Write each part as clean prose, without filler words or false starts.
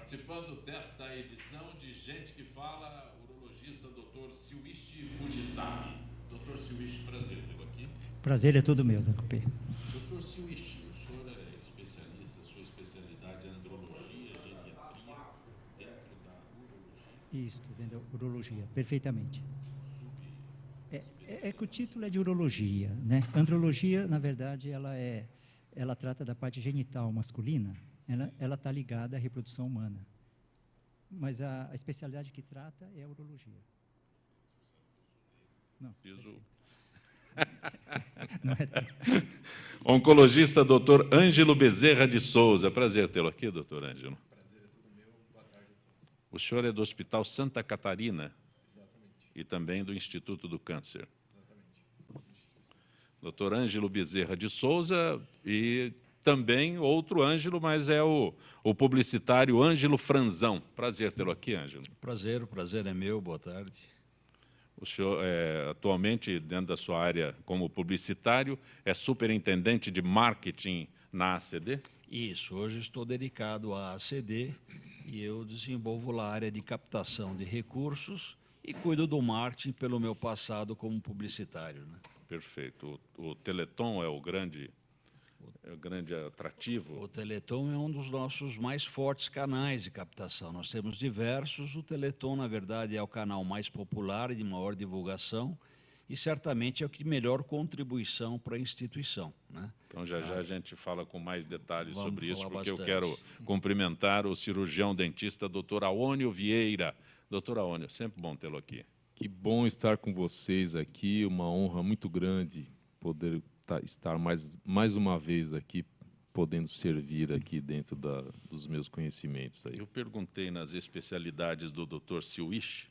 Participando desta edição de Gente que Fala, o urologista Dr. Silvishi Fujisawa. Dr. Silvishi, prazer tê-lo aqui. Prazer é todo meu, Zancupê. Dr. Silvishi, o senhor é especialista, sua especialidade é andrologia, geriatria, dentro da urologia? Isso, dentro da urologia, perfeitamente. É que o título é de urologia, né? Andrologia, na verdade, ela trata da parte genital masculina, ela está ligada à reprodução humana. Mas a especialidade que trata é a urologia. Não, não é tanto. Oncologista Dr. Ângelo Bezerra de Souza. Prazer tê-lo aqui, doutor Ângelo. Prazer é todo meu. Boa tarde a todos. O senhor é do Hospital Santa Catarina. Exatamente. E também do Instituto do Câncer. Exatamente. Dr. Ângelo Bezerra de Souza e também outro Ângelo, mas é o publicitário Ângelo Franzão. Prazer tê-lo aqui, Ângelo. Prazer, o prazer é meu, boa tarde. O senhor, atualmente, dentro da sua área como publicitário, é superintendente de marketing na ACD? Isso, hoje estou dedicado à ACD e eu desenvolvo lá a área de captação de recursos e cuido do marketing pelo meu passado como publicitário, né? Perfeito. O Teleton é o grande atrativo? O Teleton é um dos nossos mais fortes canais de captação. Nós temos diversos. O Teleton, na verdade, é o canal mais popular e de maior divulgação e certamente é o que melhor contribuição para a instituição, né? Então, já a gente fala com mais detalhes Vamos sobre isso, falar porque bastante. eu quero cumprimentar o cirurgião dentista, doutor Aônio Vieira. Doutor Aônio, sempre bom tê-lo aqui. Que bom estar com vocês aqui, uma honra muito grande poder estar mais uma vez aqui, podendo servir aqui dentro dos meus conhecimentos. Aí. Eu perguntei nas especialidades do Dr. Silvishi,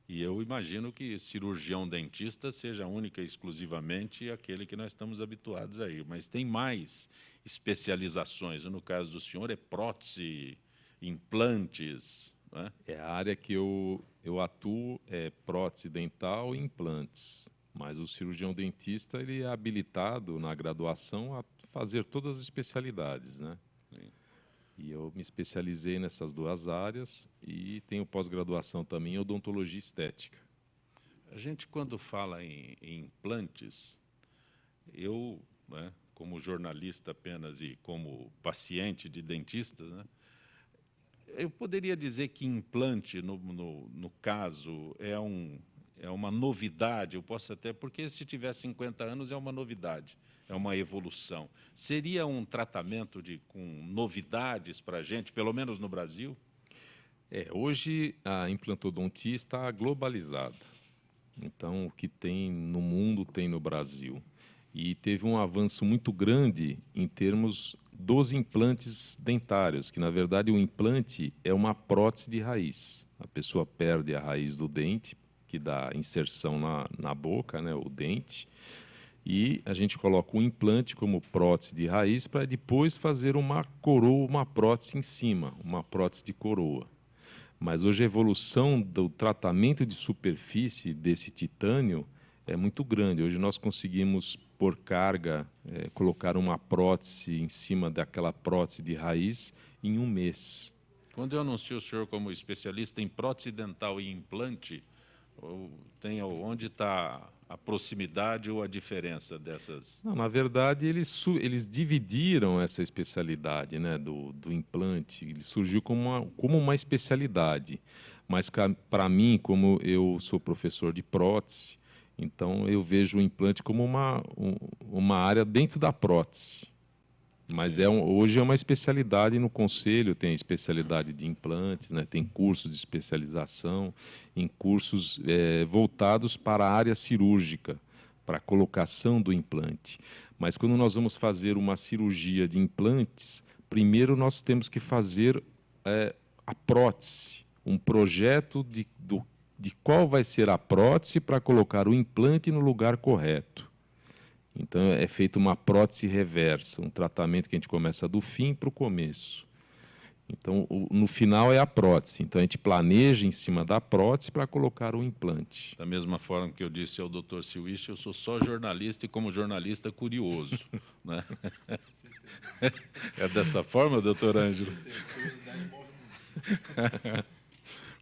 e eu imagino que cirurgião dentista seja única e exclusivamente aquele que nós estamos habituados aí, mas tem mais especializações. No caso do senhor, é prótese, implantes, né? É a área que eu atuo, é prótese dental e implantes. Mas o cirurgião dentista ele é habilitado na graduação a fazer todas as especialidades, né? Sim. E eu me especializei nessas duas áreas e tenho pós-graduação também em odontologia estética. A gente, quando fala em implantes, eu, né, como jornalista apenas e como paciente de dentistas, né, eu poderia dizer que implante, no caso, é uma novidade, eu posso até, porque se tiver 50 anos é uma novidade, é uma evolução. Seria um tratamento com novidades para a gente, pelo menos no Brasil? Hoje a implantodontia está globalizada. Então, o que tem no mundo tem no Brasil. E teve um avanço muito grande em termos dos implantes dentários, que, na verdade, o implante é uma prótese de raiz. A pessoa perde a raiz do dente, que dá inserção na boca, né, o dente, e a gente coloca um implante como prótese de raiz para depois fazer uma coroa, uma prótese em cima, uma prótese de coroa. Mas hoje a evolução do tratamento de superfície desse titânio é muito grande. Hoje nós conseguimos, por carga, colocar uma prótese em cima daquela prótese de raiz em 1 mês. Quando eu anuncio o senhor como especialista em prótese dental e implante, onde está a proximidade ou a diferença dessas? Não, na verdade, eles dividiram essa especialidade, né, do implante. Ele surgiu como uma especialidade. Mas, para mim, como eu sou professor de prótese, então eu vejo o implante como uma área dentro da prótese. Mas hoje é uma especialidade no conselho, tem especialidade de implantes, né? Tem cursos de especialização, em cursos voltados para a área cirúrgica, para a colocação do implante. Mas quando nós vamos fazer uma cirurgia de implantes, primeiro nós temos que fazer a prótese, um projeto de qual vai ser a prótese para colocar o implante no lugar correto. Então, é feita uma prótese reversa, um tratamento que a gente começa do fim para o começo. Então, no final é a prótese. Então, a gente planeja em cima da prótese para colocar o implante. Da mesma forma que eu disse ao Dr. Silvishi, eu sou só jornalista e, como jornalista, curioso. Né? É dessa forma, doutor Ângelo? Curiosidade move muito.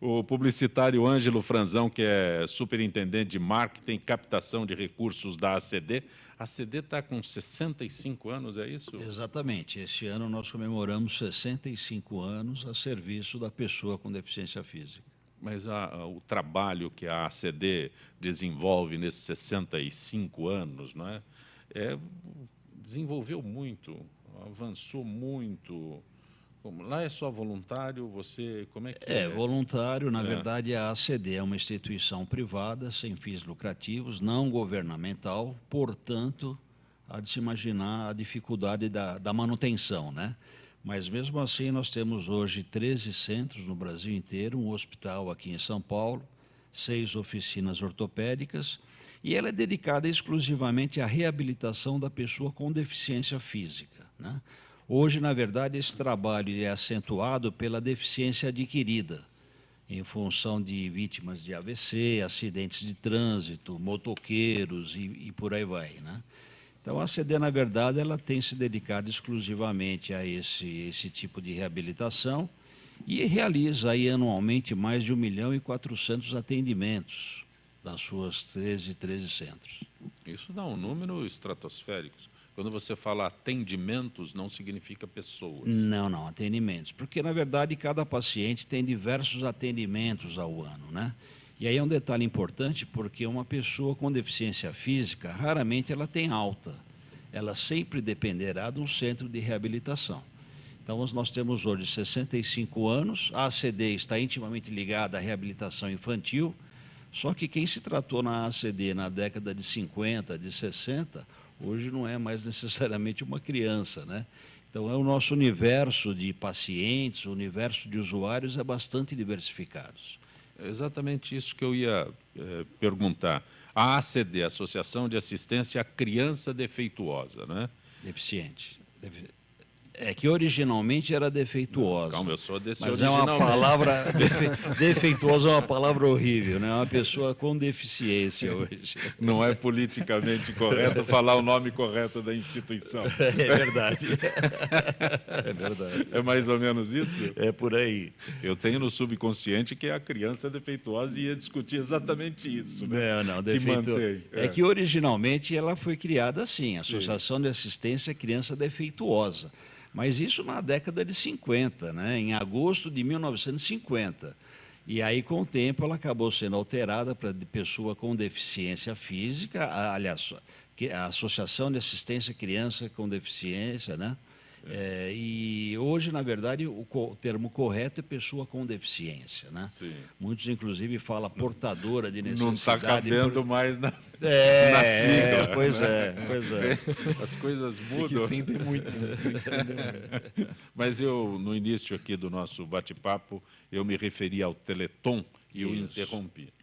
O publicitário Ângelo Franzão, que é superintendente de marketing e captação de recursos da ACD. A ACD está com 65 anos, é isso? Exatamente. Este ano nós comemoramos 65 anos a serviço da pessoa com deficiência física. Mas o trabalho que a ACD desenvolve nesses 65 anos, não é? Desenvolveu muito, avançou muito. Lá é só voluntário, você, como é que é? É voluntário, na verdade a ACD é uma instituição privada, sem fins lucrativos, não governamental, portanto, há de se imaginar a dificuldade da manutenção, né? Mas mesmo assim nós temos hoje 13 centros no Brasil inteiro, um hospital aqui em São Paulo, 6 oficinas ortopédicas, e ela é dedicada exclusivamente à reabilitação da pessoa com deficiência física, né? Hoje, na verdade, esse trabalho é acentuado pela deficiência adquirida, em função de vítimas de AVC, acidentes de trânsito, motoqueiros e por aí vai, né? Então, a ACD, na verdade, ela tem se dedicado exclusivamente a esse tipo de reabilitação e realiza aí anualmente mais de 1.400.000 atendimentos das suas 13 centros. Isso dá um número estratosférico. Quando você fala atendimentos, não significa pessoas. Não, atendimentos. Porque, na verdade, cada paciente tem diversos atendimentos ao ano, né? E aí é um detalhe importante, porque uma pessoa com deficiência física, raramente ela tem alta. Ela sempre dependerá de um centro de reabilitação. Então, nós temos hoje 65 anos, a ACD está intimamente ligada à reabilitação infantil, só que quem se tratou na ACD na década de 50, de 60, hoje não é mais necessariamente uma criança, né? Então, o nosso universo de pacientes, o universo de usuários é bastante diversificado. É exatamente isso que eu ia perguntar. A ACD, Associação de Assistência à Criança Defeituosa, né? Deficiente. É que originalmente era defeituosa. Calma, eu sou desse mas é originalmente. uma palavra... defeituosa é uma palavra horrível, né? É uma pessoa com deficiência hoje. Não é politicamente correto falar o nome correto da instituição. É verdade. É verdade. É mais ou menos isso? É por aí. Eu tenho no subconsciente que a criança defeituosa ia discutir exatamente isso. Né? Não, que mantém. É que originalmente ela foi criada assim, a Associação de Assistência à Criança Defeituosa. Mas isso na década de 50, né? Em agosto de 1950. E aí, com o tempo, ela acabou sendo alterada para pessoa com deficiência física, aliás, a Associação de Assistência à Criança com Deficiência, né? E hoje, na verdade, o termo correto é pessoa com deficiência, né? Sim. Muitos, inclusive, falam portadora de necessidade. Não está cabendo mais na sigla. Pois né? é. As coisas mudam. Tem que estender muito. Né? Tem que estender muito. Mas eu, no início aqui do nosso bate-papo, eu me referi ao Teleton e eu interrompi.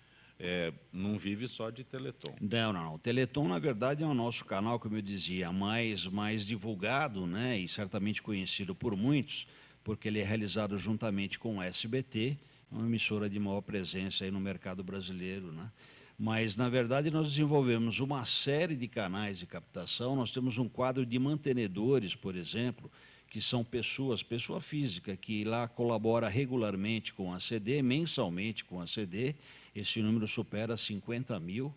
Não vive só de Teleton. Não. O Teleton, na verdade, é o nosso canal, como eu dizia, mais divulgado, né, e certamente conhecido por muitos, porque ele é realizado juntamente com o SBT, uma emissora de maior presença aí no mercado brasileiro, né? Mas, na verdade, nós desenvolvemos uma série de canais de captação. Nós temos um quadro de mantenedores, por exemplo, que são pessoa física, que lá colabora regularmente com a ACD, mensalmente com a ACD. Esse número supera 50.000.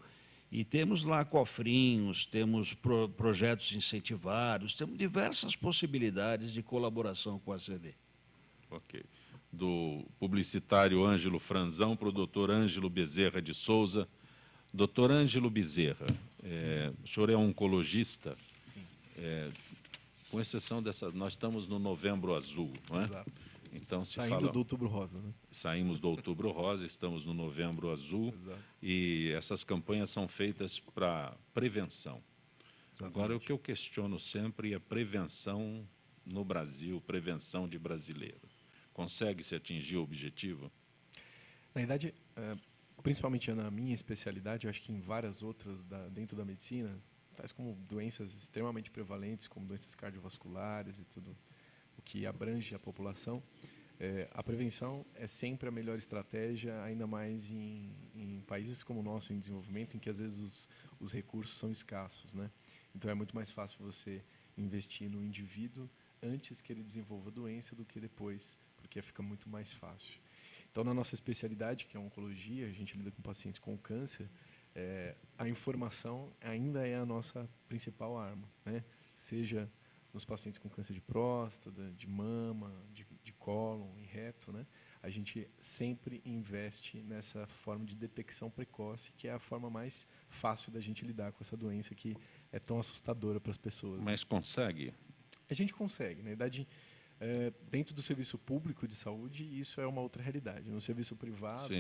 E temos lá cofrinhos, temos projetos incentivados, temos diversas possibilidades de colaboração com a ACD. Ok. Do publicitário Ângelo Franzão para o doutor Ângelo Bezerra de Souza. Doutor Ângelo Bezerra, o senhor é oncologista? Com exceção dessa, nós estamos no Novembro Azul, não é? Exato. Então, se Saindo fala, do Outubro Rosa, né? saímos do Outubro Rosa, estamos no Novembro Azul. Exato. E essas campanhas são feitas para prevenção. Agora, o que eu questiono sempre é prevenção no Brasil, prevenção de brasileiro. Consegue-se atingir o objetivo? Na verdade, principalmente na minha especialidade, eu acho que em várias outras dentro da medicina, tais como doenças extremamente prevalentes, como doenças cardiovasculares e tudo o que abrange a população, a prevenção é sempre a melhor estratégia, ainda mais em países como o nosso, em desenvolvimento, em que às vezes os recursos são escassos, né? Então é muito mais fácil você investir no indivíduo antes que ele desenvolva a doença do que depois porque fica muito mais fácil. Então, na nossa especialidade, que é a oncologia, a gente lida com pacientes com câncer, a informação ainda é a nossa principal arma, né? Seja nos pacientes com câncer de próstata, de mama, de cólon e reto, né? A gente sempre investe nessa forma de detecção precoce, que é a forma mais fácil da gente lidar com essa doença que é tão assustadora para as pessoas. Né? Mas consegue? A gente consegue. Na verdade, dentro do serviço público de saúde, isso é uma outra realidade. No serviço privado,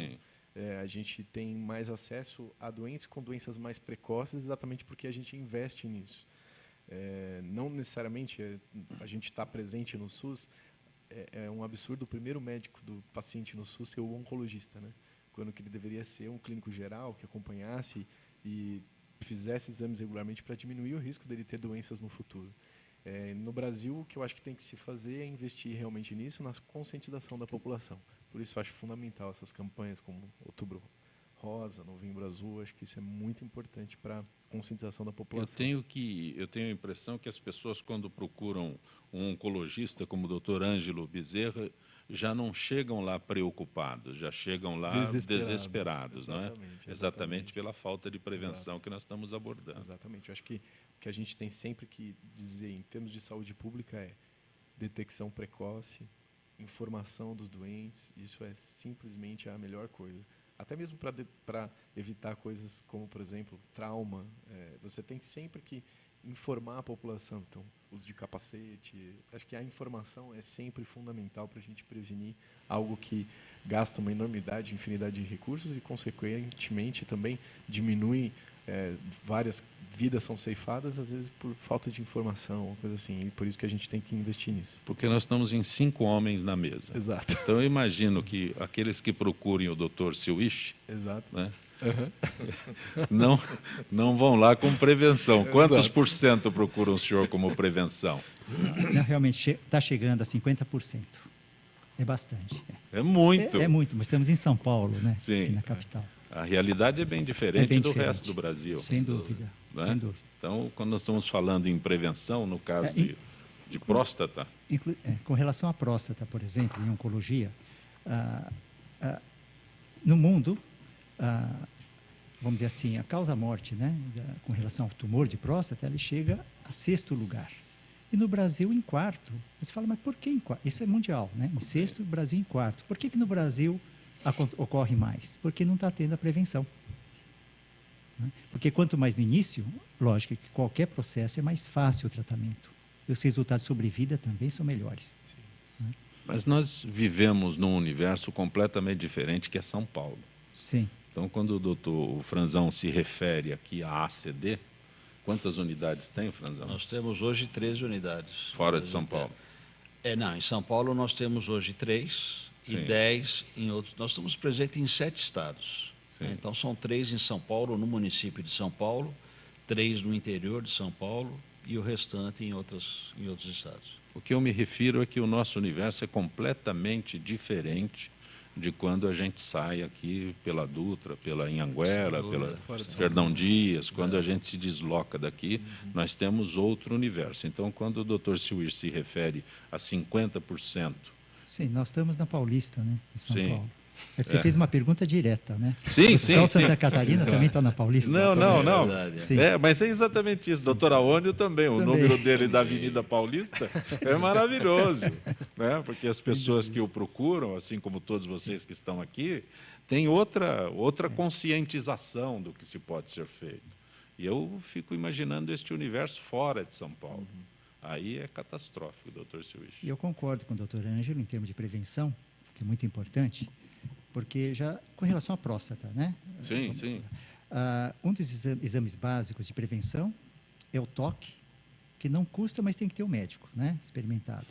a gente tem mais acesso a doentes com doenças mais precoces, exatamente porque a gente investe nisso. Não necessariamente a gente está presente no SUS. É um absurdo o primeiro médico do paciente no SUS ser o oncologista, né? Quando que ele deveria ser um clínico geral que acompanhasse e fizesse exames regularmente para diminuir o risco dele ter doenças no futuro. No Brasil, o que eu acho que tem que se fazer é investir realmente nisso, na conscientização da população. Por isso, eu acho fundamental essas campanhas como Outubro Rosa, Novembro Azul. Acho que isso é muito importante para a conscientização da população. Eu tenho a impressão que as pessoas, quando procuram um oncologista como o Dr. Ângelo Bezerra, já não chegam lá preocupados, já chegam lá desesperados, não é? Exatamente pela falta de prevenção que nós estamos abordando. Exatamente. Eu acho que o que a gente tem sempre que dizer em termos de saúde pública é detecção precoce, informação dos doentes, isso é simplesmente a melhor coisa. Até mesmo para evitar coisas como, por exemplo, trauma, você tem sempre que informar a população. Então, uso de capacete, acho que a informação é sempre fundamental para a gente prevenir algo que gasta uma enormidade, infinidade de recursos e, consequentemente, também diminui, várias vidas são ceifadas, às vezes por falta de informação, uma coisa assim, e por isso que a gente tem que investir nisso. Porque nós estamos em 5 homens na mesa. Exato. Então, eu imagino que aqueles que procurem o Dr. Silwich, Exato. né, não vão lá com prevenção. Quantos por cento procuram o senhor como prevenção? Não, realmente, está chegando a 50%. É bastante. É muito. É muito, mas estamos em São Paulo, né? Sim. Aqui na capital. A realidade é bem diferente do resto do Brasil. Sem dúvida, Né? sem dúvida. Então, quando nós estamos falando em prevenção, no caso de próstata... Com relação à próstata, por exemplo, em oncologia, no mundo, vamos dizer assim, a causa-morte, né, com relação ao tumor de próstata, ele chega a 6º lugar. E no Brasil, em 4º. Você fala, mas por que em 4º? Isso é mundial, né? Em 6º, Brasil em 4º. Por que no Brasil ocorre mais? Porque não está tendo a prevenção. Né? Porque quanto mais no início, lógico que qualquer processo é mais fácil o tratamento. E os resultados sobre vida também são melhores. Né? Mas nós vivemos num universo completamente diferente, que é São Paulo. Sim. Então, quando o doutor Franzão se refere aqui à ACD, quantas unidades tem, Franzão? Nós temos hoje 13 unidades. Fora de São Paulo? Não, em São Paulo nós temos hoje 3 e 10 em outros. Nós estamos presentes em 7 estados. Né? Então, são 3 em São Paulo, no município de São Paulo, 3 no interior de São Paulo e o restante em outros estados. O que eu me refiro é que o nosso universo é completamente diferente de quando a gente sai aqui pela Dutra, pela Anhanguera, pela Fernão Dias, quando a gente se desloca daqui, nós temos outro universo. Então, quando o Dr. Silwich se refere a 50%... Sim, nós estamos na Paulista, né, em São Sim. Paulo. Você fez uma pergunta direta, né? Sim, o sim. Santa Catarina também está na Paulista? Não. Sim. Mas é exatamente isso. Doutor Aônio também. O número dele da Avenida Paulista é maravilhoso. Né? Porque as pessoas que o procuram, assim como todos vocês que estão aqui, têm outra conscientização do que se pode ser feito. E eu fico imaginando este universo fora de São Paulo. Aí é catastrófico, doutor Silwich. E eu concordo com o doutor Ângelo em termos de prevenção, que é muito importante, porque já com relação à próstata, né? Sim. Um dos exames básicos de prevenção é o toque, que não custa, mas tem que ter o médico, né? Experimentado.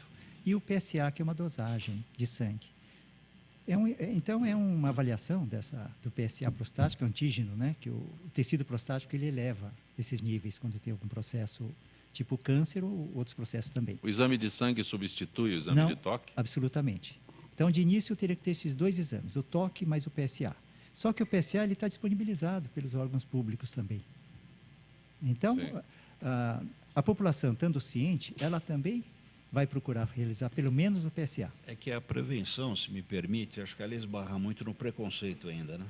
E o PSA, que é uma dosagem de sangue. Então, é uma avaliação do PSA prostático, antígeno, né? Que o tecido prostático ele eleva esses níveis quando tem algum processo tipo câncer ou outros processos também. O exame de sangue substitui o exame de toque? Absolutamente. Então, de início, eu teria que ter esses 2 exames, o toque mais o PSA. Só que o PSA está disponibilizado pelos órgãos públicos também. Então, a população, estando ciente, ela também vai procurar realizar pelo menos o PSA. É que a prevenção, se me permite, acho que ela esbarra muito no preconceito ainda, né?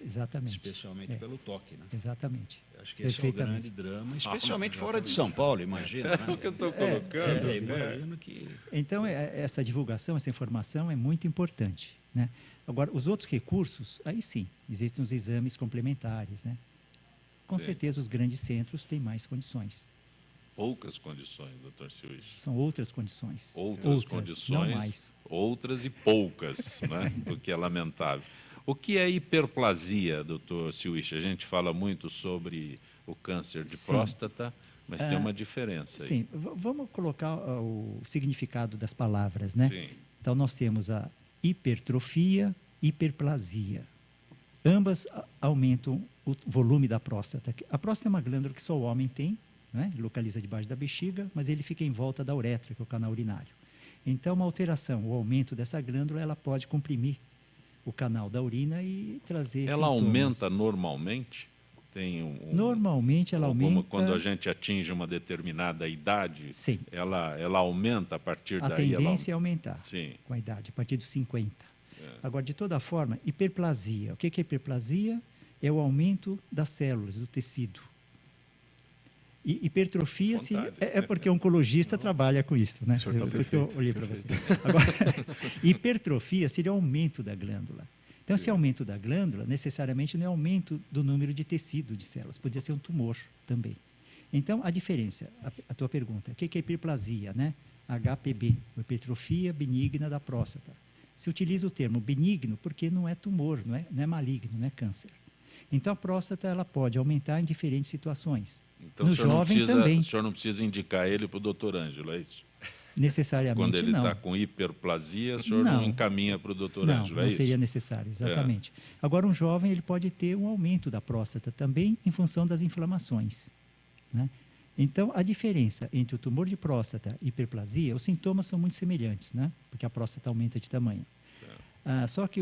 Exatamente. Especialmente pelo toque, né? Exatamente. Acho que esse é o grande drama, especialmente fora de São Paulo, imagina. É o que eu estou colocando. Imagino que... Então, essa divulgação, essa informação é muito importante, né? Agora, os outros recursos, aí sim, existem os exames complementares, né? Com Sim. certeza, os grandes centros têm mais condições. Poucas condições, doutor Siuichi. São outras condições. Outras condições, não mais. outras e poucas, né? O que é lamentável. O que é hiperplasia, doutor Siuichi? A gente fala muito sobre o câncer de Sim. próstata, mas tem uma diferença aí. Sim, vamos colocar o significado das palavras, né? Sim. Então, nós temos a hipertrofia, hiperplasia. Ambas aumentam o volume da próstata. A próstata é uma glândula que só o homem tem, né? Ele localiza debaixo da bexiga, mas ele fica em volta da uretra, que é o canal urinário. Então, uma alteração, o aumento dessa glândula, ela pode comprimir o canal da urina e trazer Ela sintomas. aumenta normalmente? Tem Normalmente ela aumenta. Quando a gente atinge uma determinada idade, Sim. ela aumenta a partir A daí? tendência é aumentar Sim. com a idade, a partir dos 50. Agora, de toda forma, hiperplasia. O que é hiperplasia? É o aumento das células, do tecido. E hipertrofia é porque o oncologista trabalha com isso, né? senhor tá Por isso que eu perfeito, olhei para você. Agora, hipertrofia seria o aumento da glândula. Então, esse aumento da glândula, necessariamente, não é aumento do número de tecido de células, poderia ser um tumor também. Então, a diferença, a tua pergunta, o que é hiperplasia, né? HPB, hipertrofia benigna da próstata. Se utiliza o termo benigno porque não é tumor, não é maligno, não é câncer. Então, a próstata ela pode aumentar em diferentes situações. Então, no jovem também. O senhor não precisa indicar ele para o doutor Ângelo, é isso? Necessariamente Quando ele não. está com hiperplasia, o senhor não encaminha para o doutor Ângelo, é não isso? seria necessário, exatamente. Agora, um jovem ele pode ter um aumento da próstata também em função das inflamações, né? Então, a diferença entre o tumor de próstata e hiperplasia, os sintomas são muito semelhantes, né? Porque a próstata aumenta de tamanho. Só que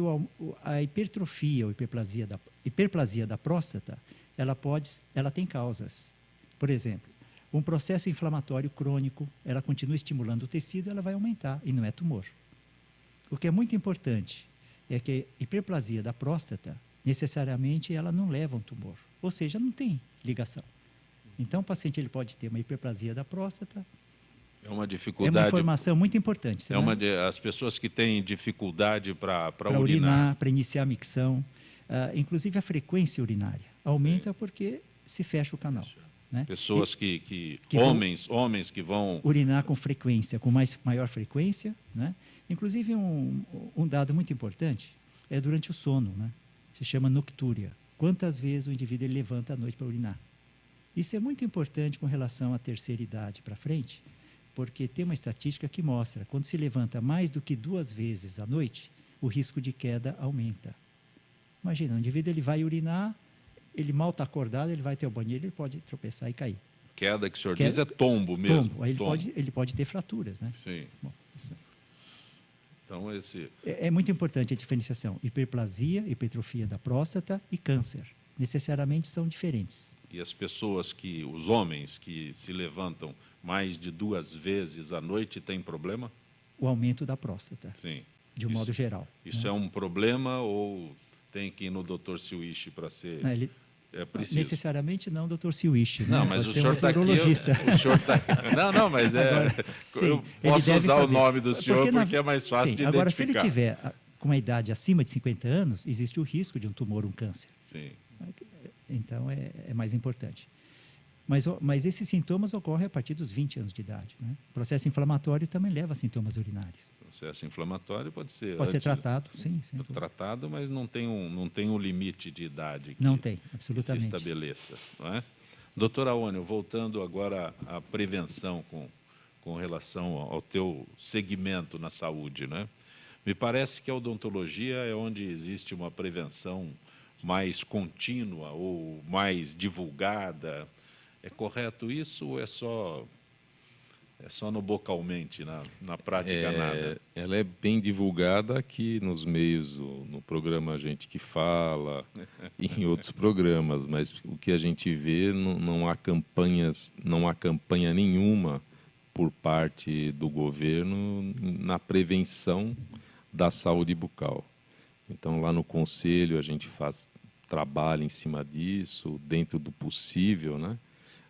a hipertrofia ou hiperplasia da próstata, ela tem causas. Por exemplo, um processo inflamatório crônico, ela continua estimulando o tecido, ela vai aumentar e não é tumor. O que é muito importante é que a hiperplasia da próstata, necessariamente, ela não leva a um tumor. Ou seja, não tem ligação. Então, o paciente ele pode ter uma hiperplasia da próstata. É uma É dificuldade. uma informação muito importante. As pessoas que têm dificuldade para urinar, urinar, para iniciar a micção. Inclusive, a frequência urinária aumenta porque se fecha o canal. Né? pessoas homens que vão urinar com frequência, com maior frequência, né? Inclusive, um dado muito importante é durante o sono, né? Se chama noctúria. Quantas vezes o indivíduo ele levanta à noite para urinar? Isso é muito importante com relação à terceira idade para frente, porque tem uma estatística que mostra, quando se levanta mais do que 2 vezes à noite, o risco de queda aumenta. Imagina, o indivíduo ele vai urinar, ele mal está acordado, ele vai até o banheiro, ele pode tropeçar e cair. queda que o senhor diz é tombo mesmo. Tombo. Aí ele pode ter fraturas, né? Sim. Bom, isso Então, é muito importante a diferenciação. Hiperplasia, hipertrofia da próstata e câncer. Necessariamente são diferentes. E os homens que se levantam mais de 2 vezes à noite têm problema? O aumento da próstata, Sim. de um modo geral. Isso né? é um problema ou tem que ir no Dr. Siuichi para ser... Não, É preciso. Necessariamente não, Dr. Siuichi. Não, né? mas Pode o ser senhor um está aqui. urologista. O senhor tá... Não, mas Agora, sim, eu ele posso deve usar fazer. o nome do senhor porque é mais fácil sim, de agora, se ele identificar. tiver com uma idade acima de 50 anos, existe o risco de um tumor, um câncer. Sim. Então, é mais importante. Mas esses sintomas ocorrem a partir dos 20 anos de idade. Né? O processo inflamatório também leva a sintomas urinários. O processo inflamatório pode ser... Pode ser tratado, sim. Tratado, mas não tem um limite de idade que, Não tem, que se absolutamente. estabeleça. Não é? Doutora Aônio, voltando agora à prevenção com relação ao teu segmento na saúde, né? Me parece que a odontologia é onde existe uma prevenção mais contínua ou mais divulgada. É correto isso ou é só no bocalmente, na prática nada? Ela é bem divulgada aqui nos meios, no programa Gente que Fala, em outros programas, mas o que a gente vê, não há campanha nenhuma por parte do governo na prevenção da saúde bucal. Então, lá no Conselho, a gente faz trabalho em cima disso, dentro do possível, né?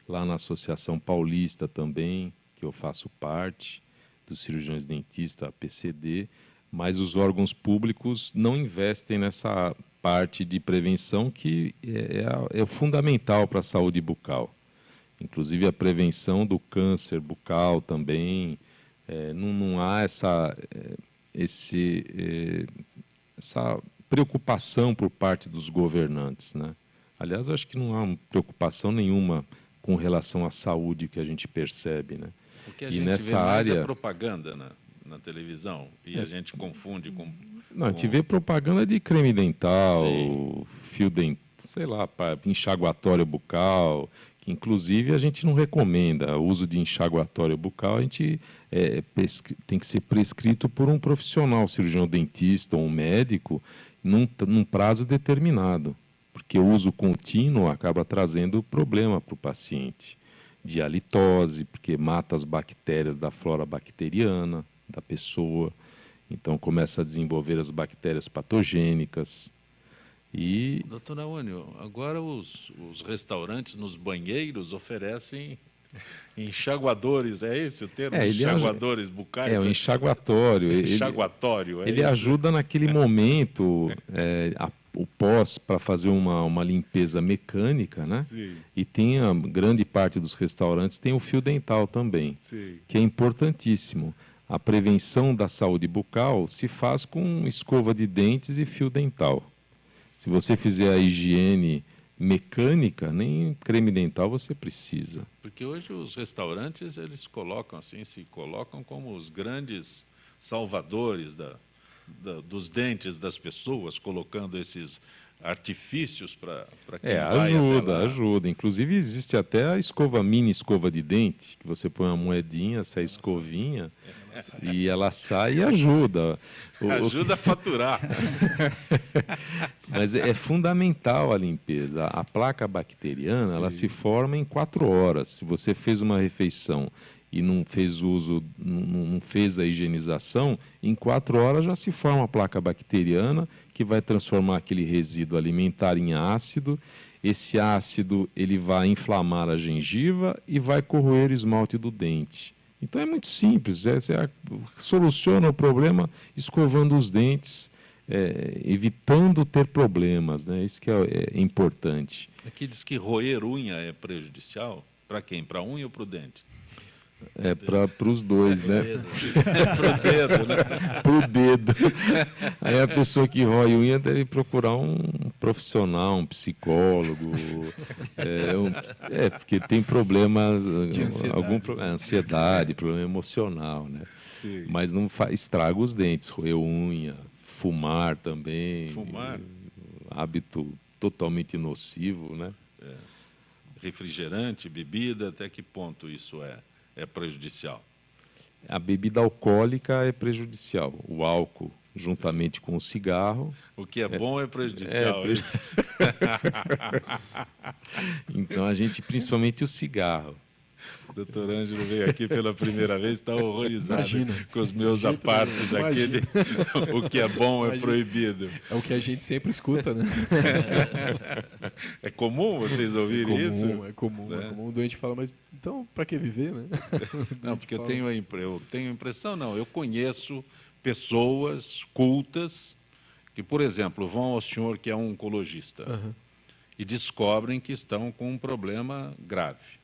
Lá na Associação Paulista também, que eu faço parte, dos cirurgiões dentistas, a PCD, mas os órgãos públicos não investem nessa parte de prevenção que é fundamental para a saúde bucal. Inclusive a prevenção do câncer bucal também, não há essa preocupação por parte dos governantes, né? Aliás, eu acho que não há preocupação nenhuma com relação à saúde que a gente percebe, né? Porque a E gente nessa vê mais área a propaganda na televisão e a gente confunde com... Não, a gente vê propaganda de creme dental, Sim. fio dental, sei lá, enxaguatório bucal, que inclusive a gente não recomenda o uso de enxaguatório bucal, a gente tem que ser prescrito por um profissional, cirurgião dentista ou um médico, num prazo determinado, porque o uso contínuo acaba trazendo problema para o paciente, de halitose, porque mata as bactérias da flora bacteriana da pessoa, então começa a desenvolver as bactérias patogênicas. E Doutor Aônio, agora os restaurantes nos banheiros oferecem enxaguadores, é esse o termo? Enxaguadores bucais? o enxaguatório. Enxaguatório, Ele isso? ajuda naquele momento, o pós, para fazer uma limpeza mecânica, né? Sim, E tem a grande parte dos restaurantes tem o fio dental também, sim. que é importantíssimo. A prevenção da saúde bucal se faz com escova de dentes e fio dental. Se você fizer a higiene mecânica, nem creme dental você precisa. Porque hoje os restaurantes, eles colocam assim, se colocam como os grandes salvadores dos dentes das pessoas, colocando esses artifícios para quem vai até lá. Ajuda. Inclusive existe até a mini escova de dente, que você põe uma moedinha, essa escovinha, e ela sai e ajuda. Ajuda a faturar. Mas é fundamental a limpeza. A placa bacteriana, ela se forma em 4 horas. Se você fez uma refeição e não fez uso, não fez a higienização, em 4 horas já se forma a placa bacteriana, que vai transformar aquele resíduo alimentar em ácido. Esse ácido ele vai inflamar a gengiva e vai corroer o esmalte do dente. Então é muito simples, você soluciona o problema escovando os dentes, evitando ter problemas, né? Isso que é importante. Aqui diz que roer unha é prejudicial. Para quem? Para a unha ou para o dente? Para os dois, né? Para o dedo, né? Para o dedo. Aí a pessoa que rói unha deve procurar um profissional, um psicólogo. Porque tem problemas, ansiedade, problema emocional, né? Sim. Mas não estraga os dentes, roer unha, fumar também. Fumar? Hábito totalmente nocivo, né? Refrigerante, bebida, até que ponto isso é prejudicial? A bebida alcoólica é prejudicial. O álcool, juntamente com o cigarro... O que é bom é prejudicial. Então, principalmente o cigarro. O doutor Ângelo veio aqui pela primeira vez, está horrorizado com os meus jeito apartes nenhum. aqui. O que é bom é Imagina. proibido. É o que a gente sempre escuta, né? É comum vocês ouvirem isso? É comum. O doente fala, mas então, para que viver, né? Não, porque eu tenho a impressão, não, eu conheço pessoas cultas que, por exemplo, vão ao senhor que é um oncologista e descobrem que estão com um problema grave.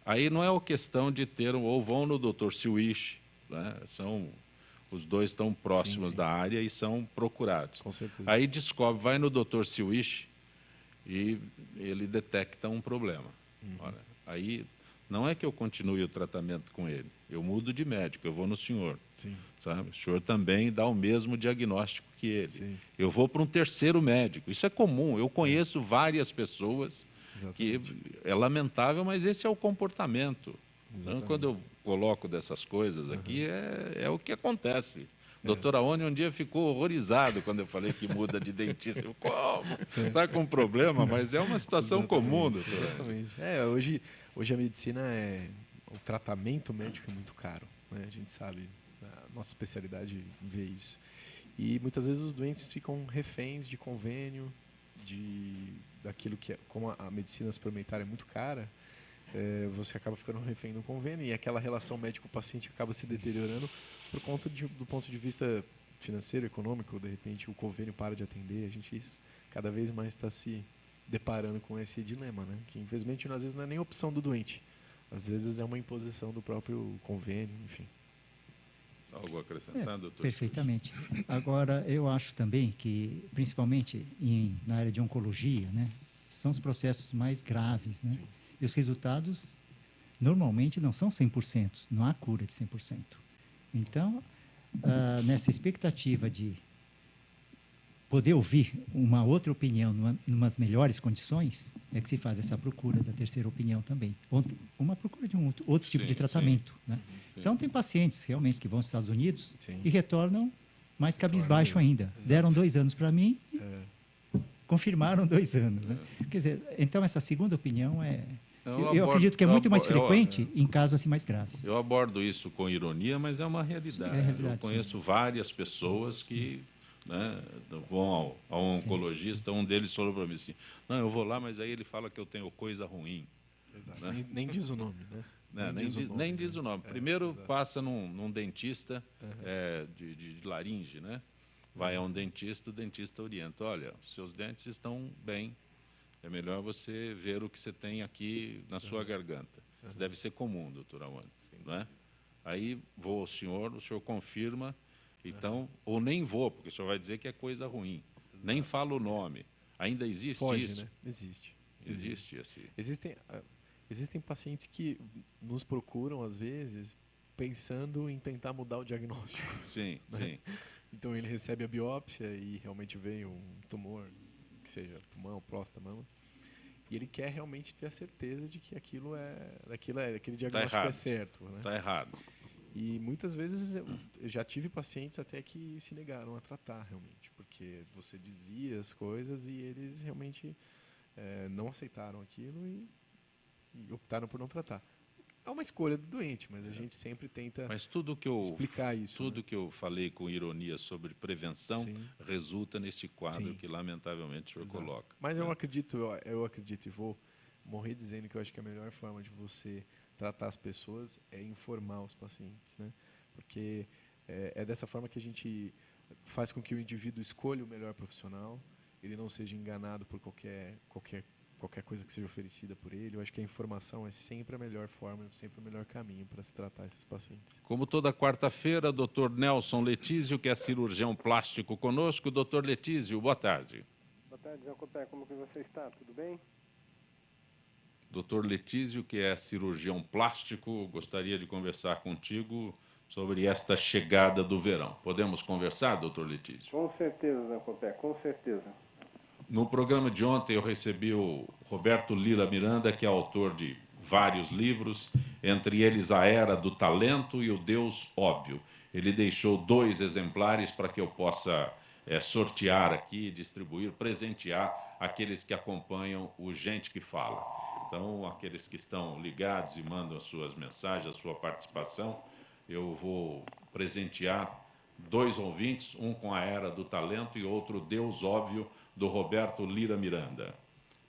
Aí não é uma questão de ter, ou vão no Dr. Siwish, né? Os dois estão próximos da área e são procurados. Com certeza. Aí vai no Dr. Siwish e ele detecta um problema. Ora, aí não é que eu continue o tratamento com ele, eu mudo de médico, eu vou no senhor. Sim. Sabe? O senhor também dá o mesmo diagnóstico que ele. Sim. Eu vou para um terceiro médico. Isso é comum, eu conheço várias pessoas que é lamentável, mas esse é o comportamento. Então, quando eu coloco dessas coisas aqui, é o que acontece. O doutor Aônio um dia ficou horrorizado quando eu falei que muda de dentista. Eu, como? Está com problema, mas é uma situação comum, doutor. Exatamente. Hoje a medicina o tratamento médico é muito caro, né? A gente sabe, a nossa especialidade vê isso. E muitas vezes os doentes ficam reféns de convênio, daquilo que como a medicina suplementar é muito cara, você acaba ficando refém do convênio e aquela relação médico-paciente acaba se deteriorando por conta do ponto de vista financeiro, econômico. De repente o convênio para de atender, a gente cada vez mais está se deparando com esse dilema, né? Que infelizmente às vezes não é nem opção do doente, às vezes é uma imposição do próprio convênio, enfim. Algo a acrescentar, doutor? Perfeitamente. Agora, eu acho também que, principalmente na área de oncologia, né, são os processos mais graves, né? E os resultados, normalmente, não são 100%, não há cura de 100%. Então, nessa expectativa de poder ouvir uma outra opinião numas melhores condições, é que se faz essa procura da terceira opinião também. Uma procura de um outro tipo de tratamento, né? Então, tem pacientes realmente que vão aos Estados Unidos e retornam mais cabisbaixo ainda. Exato. Deram 2 anos para mim e confirmaram 2 anos. Né? Quer dizer, então, essa segunda opinião eu acredito que é muito mais frequente em casos assim mais graves. Eu abordo isso com ironia, mas é uma realidade. Eu conheço várias pessoas que vão ao oncologista, um deles falou para mim assim, não, eu vou lá, mas aí ele fala que eu tenho coisa ruim. Exato. Né? Nem diz o nome, né? Nem diz o nome. Primeiro passa num dentista de laringe, né? Vai a um dentista, o dentista orienta, olha, seus dentes estão bem, é melhor você ver o que você tem aqui na sua garganta. Isso deve ser comum, doutor Amantes, não é? Aí vou ao senhor, o senhor confirma, então, ou nem vou, porque o senhor vai dizer que é coisa ruim. Nem fala o nome. Ainda existe isso? Né? Existe. Existe assim. Existem pacientes que nos procuram, às vezes, pensando em tentar mudar o diagnóstico. Sim, né? sim. Então, ele recebe a biópsia e realmente vem um tumor, que seja pulmão, próstata, mama, e ele quer realmente ter a certeza de que aquele diagnóstico é certo. Né? Está errado. E muitas vezes eu já tive pacientes até que se negaram a tratar realmente, porque você dizia as coisas e eles realmente não aceitaram aquilo e optaram por não tratar. É uma escolha do doente, mas a gente sempre tenta explicar isso. Tudo que eu falei com ironia sobre prevenção resulta nesse quadro que, lamentavelmente, o senhor coloca. Mas eu acredito e vou morrer dizendo que eu acho que a melhor forma de você tratar as pessoas é informar os pacientes, né? Porque é dessa forma que a gente faz com que o indivíduo escolha o melhor profissional, ele não seja enganado por qualquer coisa que seja oferecida por ele. Eu acho que a informação é sempre a melhor forma, sempre o melhor caminho para se tratar esses pacientes. Como toda quarta-feira, Dr. Nelson Letísio, que é cirurgião plástico conosco. Dr. Letísio, boa tarde. Boa tarde, Jacopé. Como que você está? Tudo bem? Dr. Letísio, que é cirurgião plástico, gostaria de conversar contigo sobre esta chegada do verão. Podemos conversar, Dr. Letísio? Com certeza, Jacopé, com certeza. No programa de ontem eu recebi o Roberto Lira Miranda, que é autor de vários livros, entre eles A Era do Talento e O Deus Óbvio. Ele deixou 2 exemplares para que eu possa sortear aqui, distribuir, presentear aqueles que acompanham o Gente que Fala. Então, aqueles que estão ligados e mandam as suas mensagens, a sua participação, eu vou presentear 2 ouvintes, um com A Era do Talento e outro Deus Óbvio, do Roberto Lira Miranda.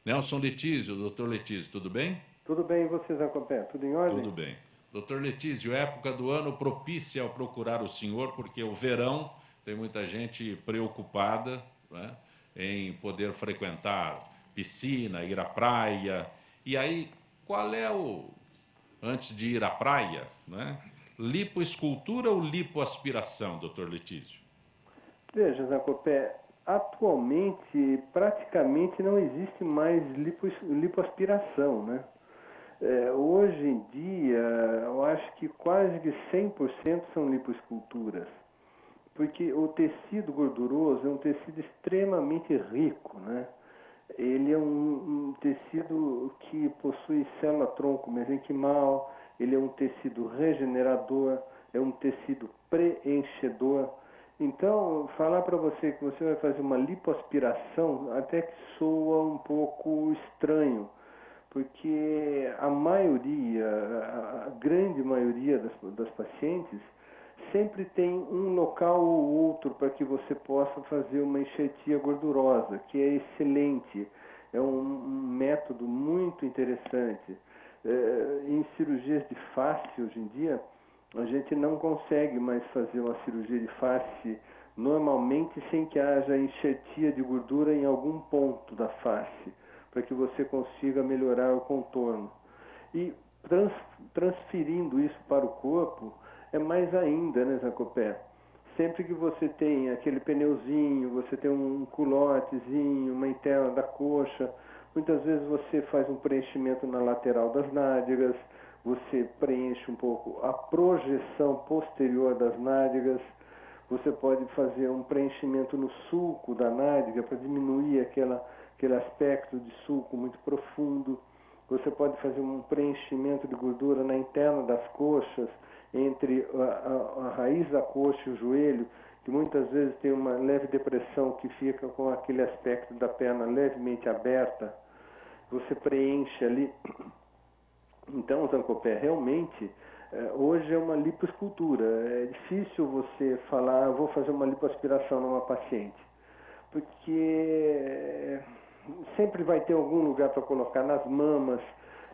Nelson Letísio, doutor Letísio, tudo bem? Tudo bem, e você, Jacopé? Tudo em ordem? Tudo bem. Doutor Letísio, época do ano propícia ao procurar o senhor, porque o verão tem muita gente preocupada, né, em poder frequentar piscina, ir à praia. E aí, qual é antes de ir à praia, né, lipoescultura ou lipoaspiração, doutor Letísio? Veja, Jacopé, atualmente praticamente não existe mais lipoaspiração, né? Hoje em dia, eu acho que quase que 100% são lipoesculturas, porque o tecido gorduroso é um tecido extremamente rico, né? Ele é um tecido que possui célula-tronco mesenquimal, ele é um tecido regenerador, é um tecido preenchedor. Então, falar para você que você vai fazer uma lipoaspiração até que soa um pouco estranho, porque a maioria, a grande maioria das pacientes sempre tem um local ou outro para que você possa fazer uma enxertia gordurosa, que é excelente, é um método muito interessante. Em cirurgias de face, hoje em dia, a gente não consegue mais fazer uma cirurgia de face normalmente sem que haja enxertia de gordura em algum ponto da face, para que você consiga melhorar o contorno. E transferindo isso para o corpo, é mais ainda, né, Zacopé? Sempre que você tem aquele pneuzinho, você tem um culotezinho, uma interna da coxa, muitas vezes você faz um preenchimento na lateral das nádegas, você preenche um pouco a projeção posterior das nádegas, você pode fazer um preenchimento no sulco da nádega para diminuir aquele aspecto de sulco muito profundo. Você pode fazer um preenchimento de gordura na interna das coxas, entre a raiz da coxa e o joelho, que muitas vezes tem uma leve depressão que fica com aquele aspecto da perna levemente aberta. Você preenche ali. Então, Zancopé, realmente, hoje é uma lipoescultura. É difícil você falar, vou fazer uma lipoaspiração numa paciente, porque sempre vai ter algum lugar para colocar nas mamas,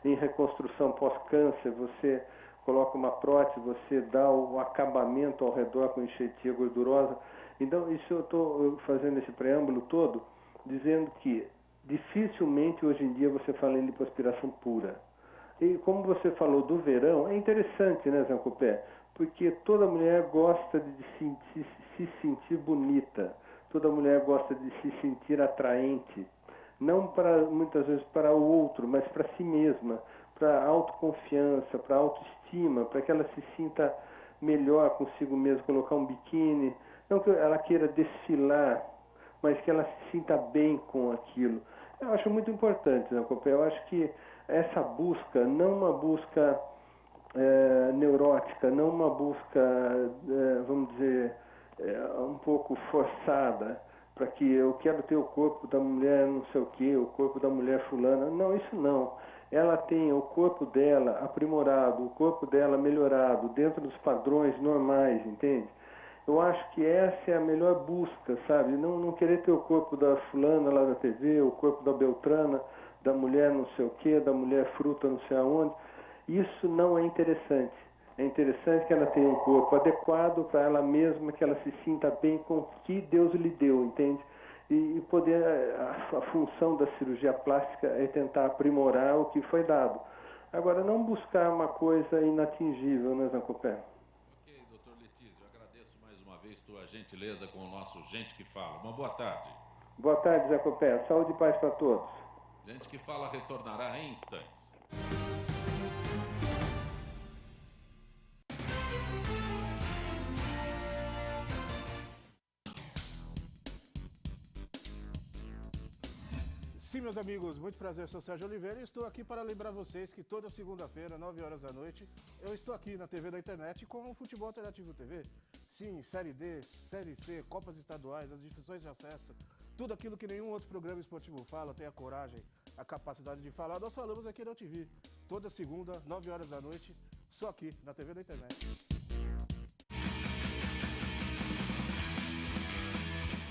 em reconstrução pós-câncer, você coloca uma prótese, você dá o acabamento ao redor com enxertia gordurosa. Então, isso eu estou fazendo esse preâmbulo todo, dizendo que dificilmente hoje em dia você fala em lipoaspiração pura. E como você falou do verão, é interessante, né, Zancopé? Porque toda mulher gosta de se sentir bonita, toda mulher gosta de se sentir atraente, não para muitas vezes para o outro, mas para si mesma, para autoconfiança, para autoestima, para que ela se sinta melhor consigo mesma, colocar um biquíni, não que ela queira desfilar, mas que ela se sinta bem com aquilo. Eu acho muito importante, né, Copé? Eu acho que essa busca, não uma busca neurótica, não uma busca, vamos dizer, um pouco forçada, para que eu quero ter o corpo da mulher não sei o quê, o corpo da mulher fulana. Não, isso não. Ela tem o corpo dela aprimorado, o corpo dela melhorado, dentro dos padrões normais, entende? Eu acho que essa é a melhor busca, sabe? Não querer ter o corpo da fulana lá da TV, o corpo da Beltrana, da mulher não sei o quê, da mulher fruta não sei aonde. Isso não é interessante. É interessante que ela tenha um corpo adequado para ela mesma, que ela se sinta bem com o que Deus lhe deu, entende? E poder, a função da cirurgia plástica é tentar aprimorar o que foi dado. Agora, não buscar uma coisa inatingível, né, Zancopé? Ok, doutor Letísio, eu agradeço mais uma vez tua gentileza com o nosso Gente que Fala. Uma boa tarde. Boa tarde, Zancopé. Saúde e paz para todos. Gente que Fala retornará em instantes. Sim, meus amigos, muito prazer, sou Sérgio Oliveira e estou aqui para lembrar vocês que toda segunda-feira, 9 horas da noite, eu estou aqui na TV da internet com o Futebol Alternativo TV. Sim, Série D, Série C, Copas Estaduais, as divisões de acesso, tudo aquilo que nenhum outro programa esportivo fala, tem a coragem, a capacidade de falar, nós falamos aqui na TV. Toda segunda, 9 horas da noite, só aqui na TV da internet.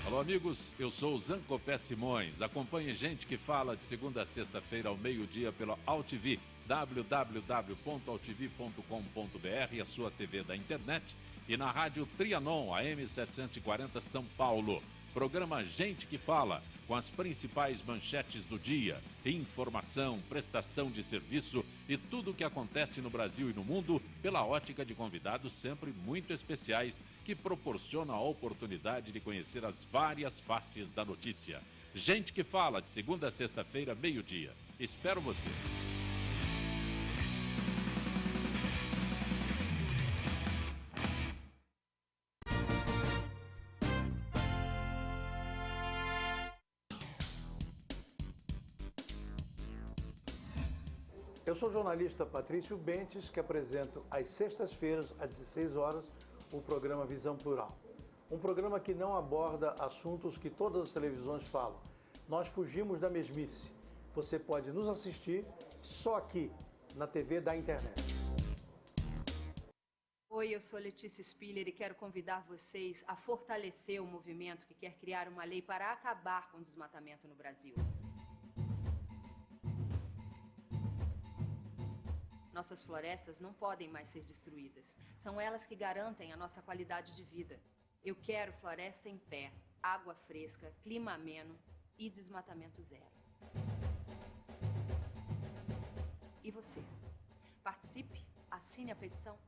Alô, amigos, eu sou o Zancopé Simões. Acompanhe Gente que Fala de segunda a sexta-feira ao meio-dia pela AltV, www.altv.com.br, a sua TV da internet, e na rádio Trianon, AM 740 São Paulo. Programa Gente que Fala, com as principais manchetes do dia, informação, prestação de serviço e tudo o que acontece no Brasil e no mundo pela ótica de convidados sempre muito especiais que proporcionam a oportunidade de conhecer as várias faces da notícia. Gente que Fala, de segunda a sexta-feira, meio-dia. Espero você. Eu sou o jornalista Patrício Bentes, que apresento às sextas-feiras, às 16 horas, o programa Visão Plural. Um programa que não aborda assuntos que todas as televisões falam. Nós fugimos da mesmice. Você pode nos assistir só aqui, na TV da internet. Oi, eu sou Letícia Spiller e quero convidar vocês a fortalecer o movimento que quer criar uma lei para acabar com o desmatamento no Brasil. Nossas florestas não podem mais ser destruídas. São elas que garantem a nossa qualidade de vida. Eu quero floresta em pé, água fresca, clima ameno e desmatamento zero. E você? Participe, assine a petição.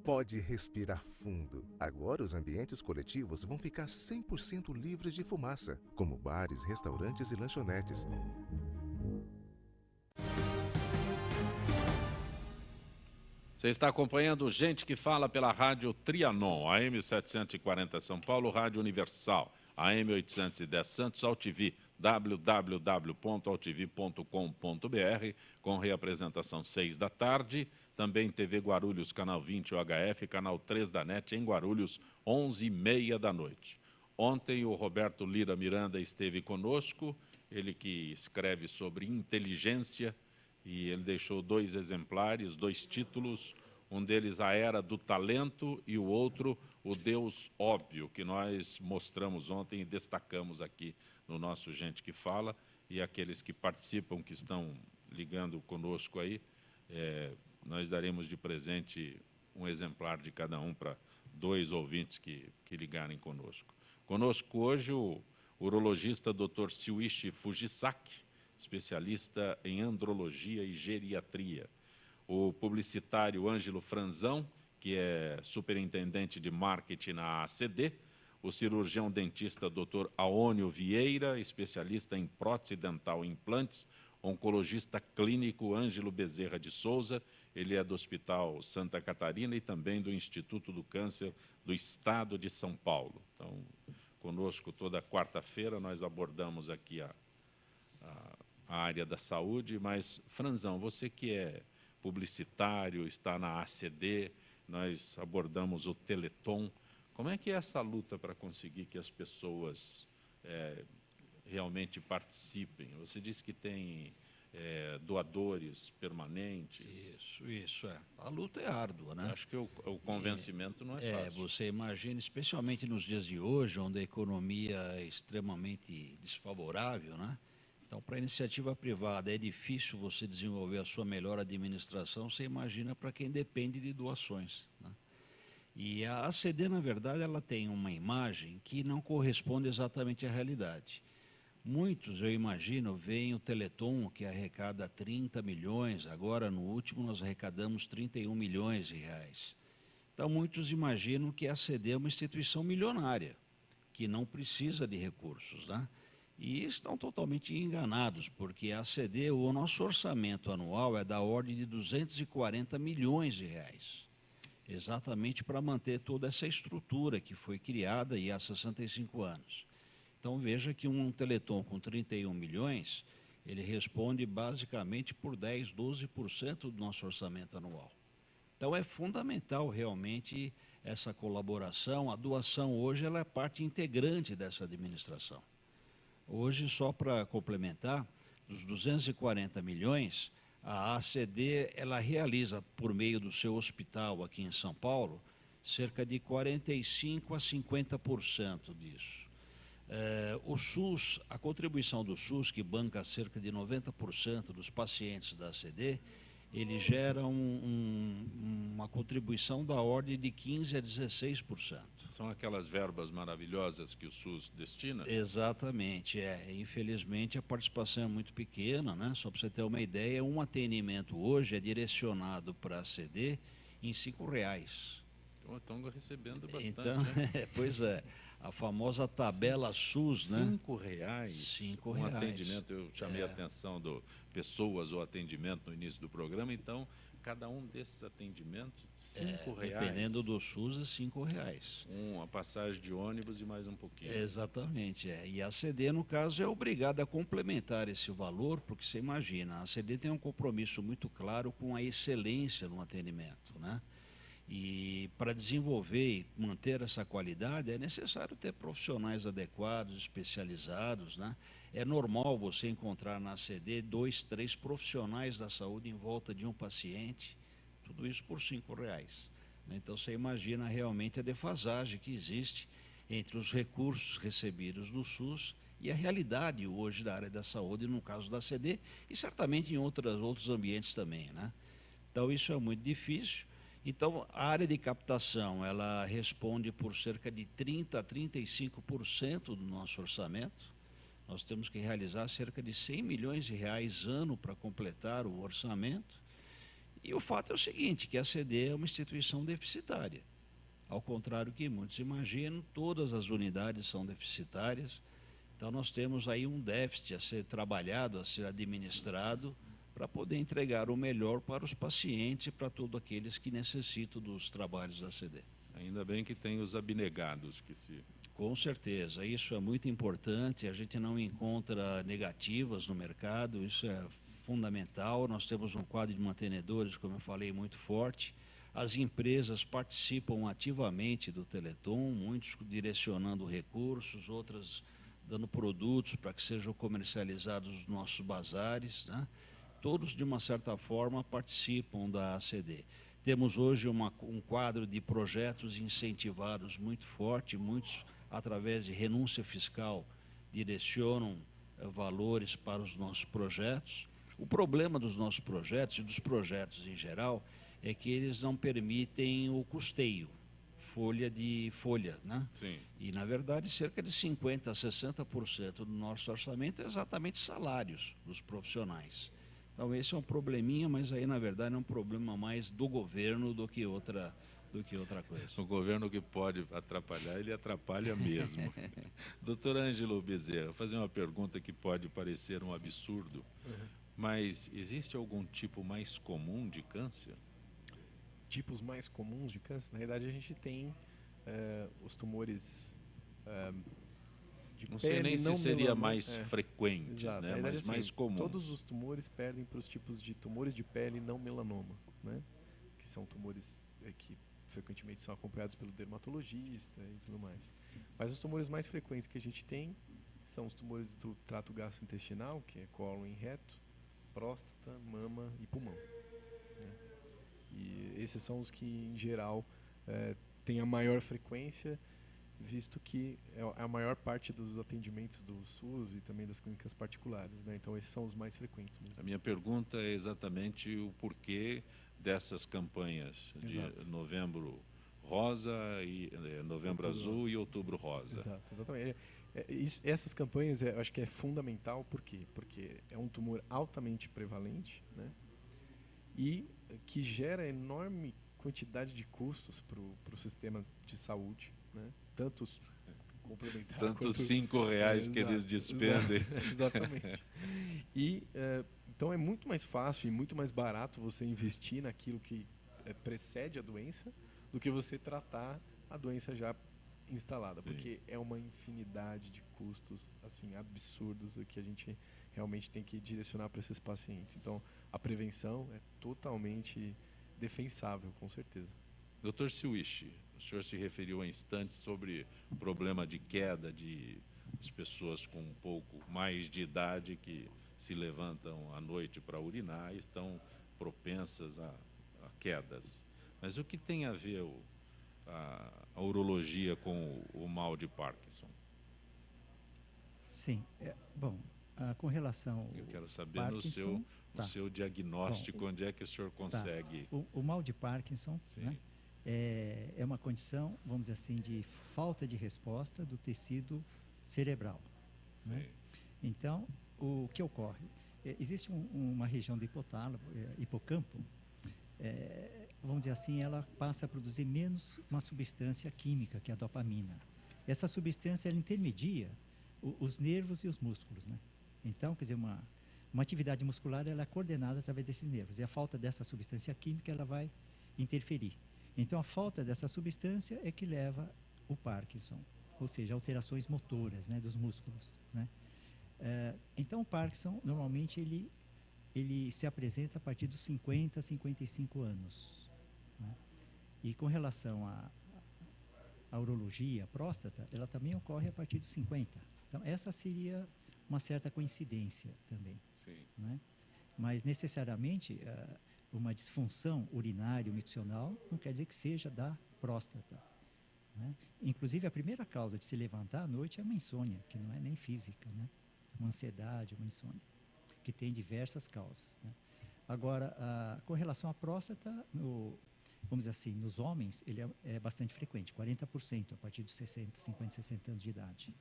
Pode respirar fundo. Agora os ambientes coletivos vão ficar 100% livres de fumaça, como bares, restaurantes e lanchonetes. Você está acompanhando Gente que Fala pela Rádio Trianon, AM 740 São Paulo, Rádio Universal, AM 810 Santos, AltV, www.altv.com.br, com reapresentação 6 da tarde. Também TV Guarulhos, canal 20 UHF, canal 3 da NET, em Guarulhos, 11h30 da noite. Ontem o Roberto Lira Miranda esteve conosco, ele que escreve sobre inteligência, e ele deixou 2 exemplares, 2 títulos, um deles A Era do Talento e o outro O Deus Óbvio, que nós mostramos ontem e destacamos aqui no nosso Gente que Fala, e aqueles que participam, que estão ligando conosco aí, nós daremos de presente um exemplar de cada um para 2 ouvintes que ligarem conosco. Conosco hoje o urologista Dr. Shuichi Fujisaki, especialista em andrologia e geriatria. O publicitário Ângelo Franzão, que é superintendente de marketing na ACD. O cirurgião dentista Dr. Aônio Vieira, especialista em prótese dental e implantes. Oncologista clínico Ângelo Bezerra de Souza, ele é do Hospital Santa Catarina e também do Instituto do Câncer do Estado de São Paulo. Então, conosco toda quarta-feira nós abordamos aqui a área da saúde, mas, Franzão, você que é publicitário, está na ACD, nós abordamos o Teleton. Como é que é essa luta para conseguir que as pessoas realmente participem? Você disse que tem doadores permanentes. Isso é. A luta é árdua, né? Acho que o convencimento não é fácil. Você imagina, especialmente nos dias de hoje, onde a economia é extremamente desfavorável, né? Então, para a iniciativa privada é difícil você desenvolver a sua melhor administração, você imagina para quem depende de doações, né? E a ACD, na verdade, ela tem uma imagem que não corresponde exatamente à realidade. Muitos, eu imagino, veem o Teleton, que arrecada 30 milhões, agora no último nós arrecadamos 31 milhões de reais. Então, muitos imaginam que a ACD é uma instituição milionária, que não precisa de recursos, né? E estão totalmente enganados, porque a ACD, o nosso orçamento anual é da ordem de 240 milhões de reais, exatamente para manter toda essa estrutura que foi criada há 65 anos. Então, veja que um Teleton com 31 milhões, ele responde basicamente por 10%, 12% do nosso orçamento anual. Então, é fundamental realmente essa colaboração. A doação hoje ela é parte integrante dessa administração. Hoje, só para complementar, dos 240 milhões, a ACD ela realiza, por meio do seu hospital aqui em São Paulo, cerca de 45% a 50% disso. O SUS, a contribuição do SUS, que banca cerca de 90% dos pacientes da ACD, ele gera uma contribuição da ordem de 15% a 16%. São aquelas verbas maravilhosas que o SUS destina? Exatamente, Infelizmente, a participação é muito pequena, né? Só para você ter uma ideia, um atendimento hoje é direcionado para a ACD em R$ 5. Estão recebendo bastante. Então, pois é. a famosa tabela SUS, né? R$ 5. Cinco Um reais. atendimento, eu chamei a atenção do pessoas ou atendimento no início do programa, então cada um desses atendimentos, R$ 5. Dependendo do SUS, é R$ 5. Uma passagem de ônibus e mais um pouquinho. Exatamente. E a CD, no caso, é obrigada a complementar esse valor, porque você imagina, a CD tem um compromisso muito claro com a excelência no atendimento, né? E para desenvolver e manter essa qualidade é necessário ter profissionais adequados, especializados, né? É normal você encontrar na CD 2, 3 profissionais da saúde em volta de um paciente, tudo isso por R$ 5. Né? Então você imagina realmente a defasagem que existe entre os recursos recebidos do SUS e a realidade hoje da área da saúde, no caso da CD, e certamente em outros ambientes também, né? Então isso é muito difícil. Então, a área de captação, ela responde por cerca de 30% a 35% do nosso orçamento. Nós temos que realizar cerca de R$ 100 milhões ano para completar o orçamento. E o fato é o seguinte, que a CD é uma instituição deficitária. Ao contrário que muitos imaginam, todas as unidades são deficitárias. Então, nós temos aí um déficit a ser trabalhado, a ser administrado, para poder entregar o melhor para os pacientes e para todos aqueles que necessitam dos trabalhos da CD. Ainda bem que tem os abnegados que se... Com certeza, isso é muito importante, a gente não encontra negativas no mercado, isso é fundamental. Nós temos um quadro de mantenedores, como eu falei, muito forte. As empresas participam ativamente do Teleton, muitos direcionando recursos, outras dando produtos para que sejam comercializados nos nossos bazares, né? Todos, de uma certa forma, participam da ACD. Temos hoje um quadro de projetos incentivados muito forte, muitos, através de renúncia fiscal, direcionam valores para os nossos projetos. O problema dos nossos projetos, e dos projetos em geral, é que eles não permitem o custeio, folha, né? Sim. E, na verdade, cerca de 50% a 60% do nosso orçamento é exatamente salários dos profissionais. Então, esse é um probleminha, mas aí, na verdade, é um problema mais do governo do que outra coisa. O governo que pode atrapalhar, ele atrapalha mesmo. Doutor Ângelo Bezerra, vou fazer uma pergunta que pode parecer um absurdo, mas existe algum tipo mais comum de câncer? Tipos mais comuns de câncer? Na verdade, a gente tem os tumores de Não pele, sei nem se seria melanoma, mais frequentes, exato. né? Na verdade, Mas mais assim, comum. todos os tumores perdem para os tipos de tumores de pele não melanoma, né? Que são tumores que frequentemente são acompanhados pelo dermatologista e tudo mais. Mas os tumores mais frequentes que a gente tem são os tumores do trato gastrointestinal, que é cólon e reto, próstata, mama e pulmão, né? E esses são os que, em geral, têm a maior frequência, visto que é a maior parte dos atendimentos do SUS e também das clínicas particulares, né? Então, esses são os mais frequentes mesmo. A minha pergunta é exatamente o porquê dessas campanhas de Exato. Novembro Rosa, e Novembro Outubro Azul e Outubro Rosa. Exato, exatamente. Essas campanhas, eu acho que é fundamental, por quê? Porque é um tumor altamente prevalente, né? E que gera enorme quantidade de custos para o sistema de saúde, né? Tanto complementar Tantos quanto... R$ 5 que eles despendem. Exatamente. E, então, é muito mais fácil e muito mais barato você investir naquilo que precede a doença do que você tratar a doença já instalada, Sim. porque é uma infinidade de custos assim absurdos que a gente realmente tem que direcionar para esses pacientes. Então, a prevenção é totalmente defensável, com certeza. Dr. Siwishi, o senhor se referiu há instantes sobre o problema de queda de as pessoas com um pouco mais de idade que se levantam à noite para urinar e estão propensas a quedas. Mas o que tem a ver a urologia com o mal de Parkinson? Sim. Bom, com relação Eu quero saber Parkinson, no seu diagnóstico, onde é que o senhor consegue... O mal de Parkinson, né, é uma condição, vamos dizer assim, de falta de resposta do tecido cerebral, né? Então, o que ocorre? Existe uma região do hipotálamo, hipocampo, vamos dizer assim, ela passa a produzir menos uma substância química, que é a dopamina. essa substância ela intermedia os nervos e os músculos, né? Então, quer dizer, uma atividade muscular ela é coordenada através desses nervos, e a falta dessa substância química ela vai interferir. Então, a falta dessa substância é que leva o Parkinson, ou seja, alterações motoras, né, dos músculos, né? Então, o Parkinson, normalmente, ele se apresenta a partir dos 50, 55 anos, né? E com relação à urologia, a próstata, ela também ocorre a partir dos 50. Então, essa seria uma certa coincidência também. Sim. Né? Mas, necessariamente, uma disfunção urinária ou miccional não quer dizer que seja da próstata, né? Inclusive, a primeira causa de se levantar à noite é uma insônia, que não é nem física, né? Uma ansiedade, uma insônia, que tem diversas causas, né? Agora, com relação à próstata, vamos dizer assim, nos homens, ele é bastante frequente, 40% a partir dos 60, 50, 60 anos de idade,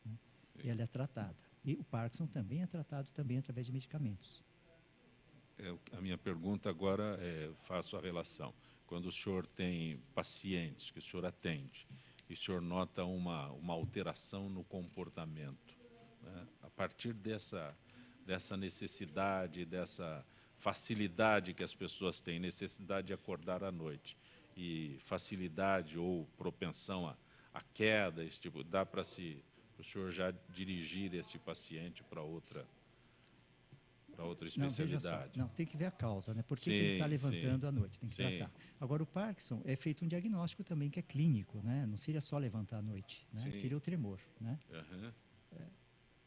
né? E ela é tratada. E o Parkinson também é tratado também através de medicamentos. A minha pergunta agora faço a relação. Quando o senhor tem pacientes que o senhor atende, e o senhor nota uma alteração no comportamento, né? A partir dessa necessidade, dessa facilidade que as pessoas têm, necessidade de acordar à noite, e facilidade ou propensão à queda, esse tipo, dá para o senhor já dirigir esse paciente para outra especialidade? Não, tem que ver a causa, né? Por que Sim, ele está levantando sim. à noite, tem que Sim. tratar. Agora, o Parkinson é feito um diagnóstico também que é clínico, né? Não seria só levantar à noite, né? Sim. Seria o tremor, né? Aham.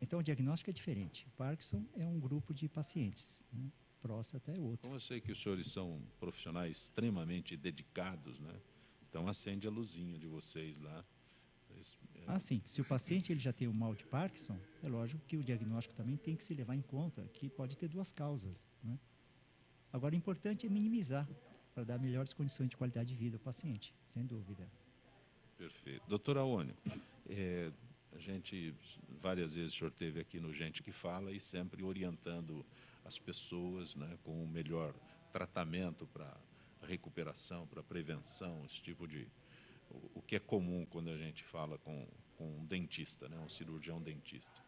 Então, o diagnóstico é diferente. O Parkinson é um grupo de pacientes, né? Próstata é outro. Como eu sei que os senhores são profissionais extremamente dedicados, né? Então acende a luzinha de vocês lá. Sim. Se o paciente ele já tem o mal de Parkinson, é lógico que o diagnóstico também tem que se levar em conta que pode ter duas causas, né? Agora, o importante é minimizar para dar melhores condições de qualidade de vida ao paciente, sem dúvida. Perfeito. Doutor Aônio, a gente, várias vezes o senhor esteve aqui no Gente que Fala e sempre orientando as pessoas, né, com o melhor tratamento para a recuperação, para a prevenção, esse tipo de... O que é comum quando a gente fala com um dentista, né, um cirurgião dentista.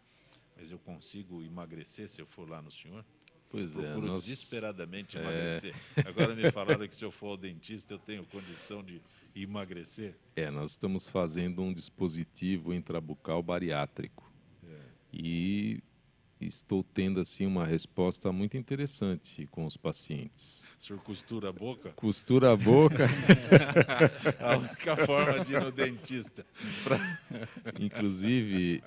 Mas eu consigo emagrecer se eu for lá no senhor? Pois Procuro desesperadamente emagrecer. Agora me falaram que se eu for ao dentista eu tenho condição de emagrecer. Nós estamos fazendo um dispositivo intrabucal bariátrico. E estou tendo assim uma resposta muito interessante com os pacientes. O senhor costura a boca? Costura a boca. A única forma de ir no dentista. Inclusive,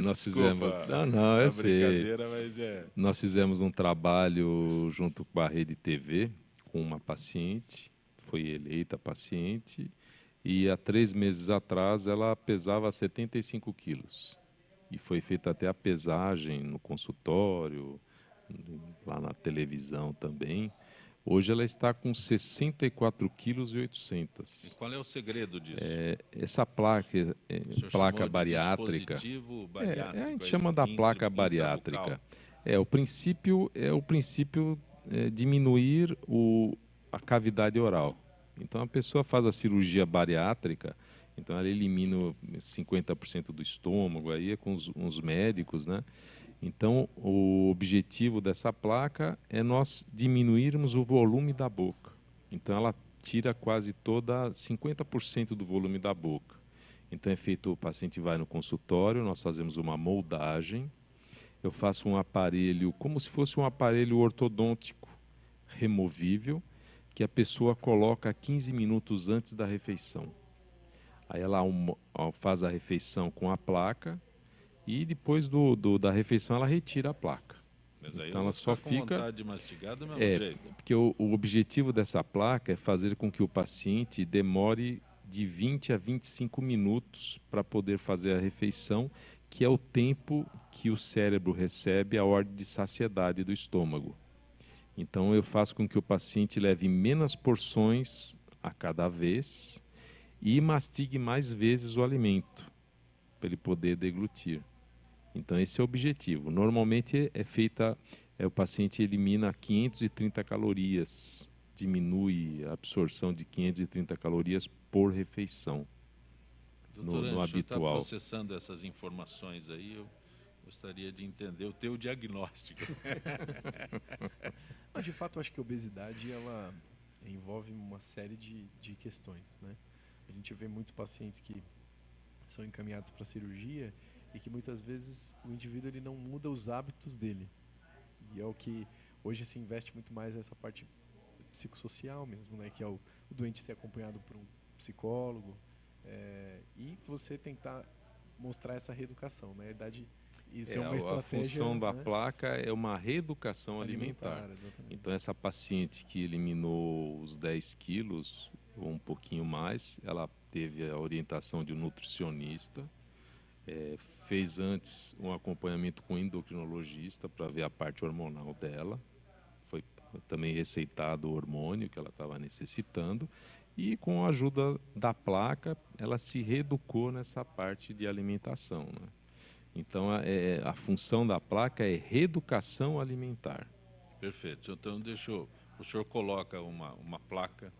nós Desculpa, fizemos... Não, eu sei. Brincadeira, mas Nós fizemos um trabalho junto com a Rede TV, com uma paciente, foi eleita paciente, e há 3 meses atrás ela pesava 75 quilos. E foi feita até a pesagem no consultório, lá na televisão também. Hoje ela está com 64,8 kg. E qual é o segredo disso? Essa placa bariátrica. Dispositivo bariátrico. A gente chama da placa bariátrica. O princípio é diminuir a cavidade oral. Então a pessoa faz a cirurgia bariátrica. Então, ela elimina 50% do estômago, aí é com os médicos, né? Então, o objetivo dessa placa é nós diminuirmos o volume da boca. Então, ela tira quase 50% do volume da boca. Então, o paciente vai no consultório, nós fazemos uma moldagem, eu faço um aparelho, como se fosse um aparelho ortodôntico, removível, que a pessoa coloca 15 minutos antes da refeição. Aí ela faz a refeição com a placa e depois da refeição ela retira a placa. Mas aí então ela só com fica vontade de mastigar do mesmo jeito. Porque o objetivo dessa placa é fazer com que o paciente demore de 20 a 25 minutos para poder fazer a refeição, que é o tempo que o cérebro recebe a ordem de saciedade do estômago. Então eu faço com que o paciente leve menos porções a cada vez e mastigue mais vezes o alimento, para ele poder deglutir. Então, esse é o objetivo. Normalmente o paciente elimina 530 calorias, diminui a absorção de 530 calorias por refeição. Doutor no Ângelo, o senhor está habitual. processando essas informações aí, eu gostaria de entender o teu diagnóstico. Mas, de fato, eu acho que a obesidade ela envolve uma série de questões, né? A gente vê muitos pacientes que são encaminhados para cirurgia e que muitas vezes o indivíduo ele não muda os hábitos dele. E é o que hoje se investe muito mais nessa parte psicossocial mesmo, né? Que é o doente ser acompanhado por um psicólogo e você tentar mostrar essa reeducação. Na verdade, isso é uma estratégia. A função da né? placa é uma reeducação alimentar. Exatamente. Então, essa paciente que eliminou os 10 quilos, ou um pouquinho mais, ela teve a orientação de um nutricionista, fez antes um acompanhamento com um endocrinologista para ver a parte hormonal dela, foi também receitado o hormônio que ela estava necessitando, e com a ajuda da placa, ela se reeducou nessa parte de alimentação, né? Então, a função da placa é reeducação alimentar. Perfeito. Então, o senhor coloca uma placa,